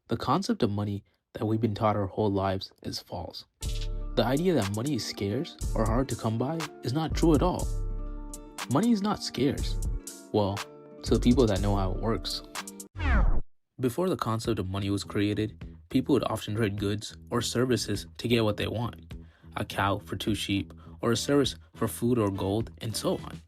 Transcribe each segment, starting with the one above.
The concept of money that we've been taught our whole lives is false. The idea that money is scarce or hard to come by is not true at all. Money is not scarce. Well, to the people that know how it works. Before the concept of money was created, people would often trade goods or services to get what they want. A cow for 2 sheep, or a service for food or gold, and so on.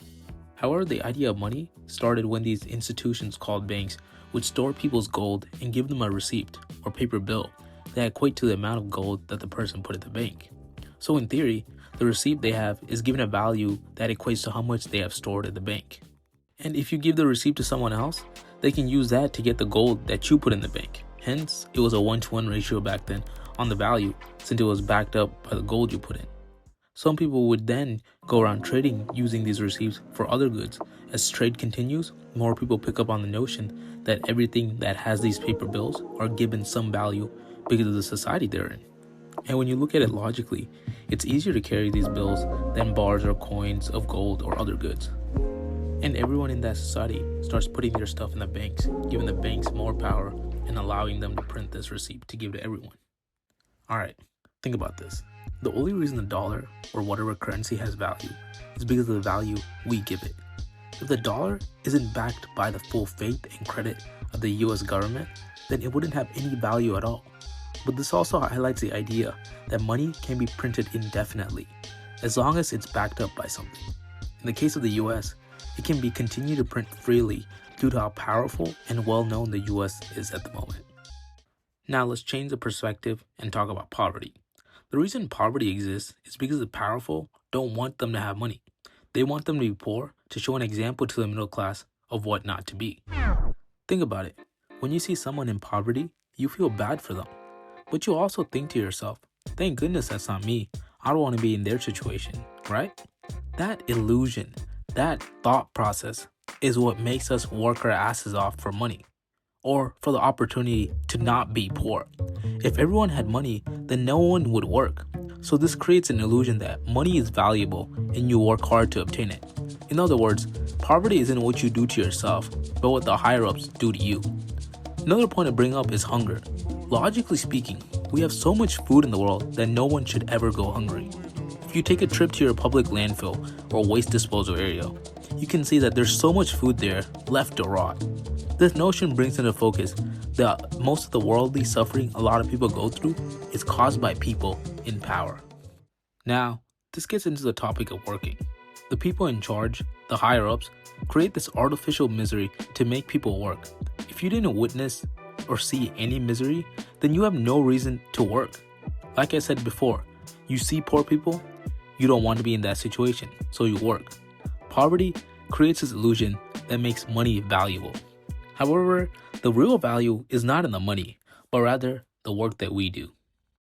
However, the idea of money started when these institutions called banks would store people's gold and give them a receipt or paper bill that equate to the amount of gold that the person put in the bank. So in theory, the receipt they have is given a value that equates to how much they have stored at the bank. And if you give the receipt to someone else, they can use that to get the gold that you put in the bank. Hence, it was a 1-to-1 ratio back then on the value, since it was backed up by the gold you put in. Some people would then go around trading using these receipts for other goods. As trade continues, more people pick up on the notion that everything that has these paper bills are given some value because of the society they're in. And when you look at it logically, it's easier to carry these bills than bars or coins of gold or other goods. And everyone in that society starts putting their stuff in the banks, giving the banks more power and allowing them to print this receipt to give to everyone. Alright, think about this. The only reason the dollar or whatever currency has value is because of the value we give it. If the dollar isn't backed by the full faith and credit of the US government, then it wouldn't have any value at all. But this also highlights the idea that money can be printed indefinitely, as long as it's backed up by something. In the case of the US, it can be continued to print freely due to how powerful and well known the US is at the moment. Now let's change the perspective and talk about poverty. The reason poverty exists is because the powerful don't want them to have money. They want them to be poor to show an example to the middle class of what not to be. Think about it. When you see someone in poverty, you feel bad for them. But you also think to yourself, thank goodness that's not me. I don't want to be in their situation, right? That illusion, that thought process is what makes us work our asses off for money, or for the opportunity to not be poor. If everyone had money, then no one would work. So this creates an illusion that money is valuable and you work hard to obtain it. In other words, poverty isn't what you do to yourself, but what the higher-ups do to you. Another point to bring up is hunger. Logically speaking, we have so much food in the world that no one should ever go hungry. If you take a trip to your public landfill or waste disposal area, you can see that there's so much food there left to rot. This notion brings into focus that most of the worldly suffering a lot of people go through is caused by people in power. Now, this gets into the topic of working. The people in charge, the higher-ups, create this artificial misery to make people work. If you didn't witness or see any misery, then you have no reason to work. Like I said before, you see poor people, you don't want to be in that situation, so you work. Poverty creates this illusion that makes money valuable. However, the real value is not in the money, but rather the work that we do.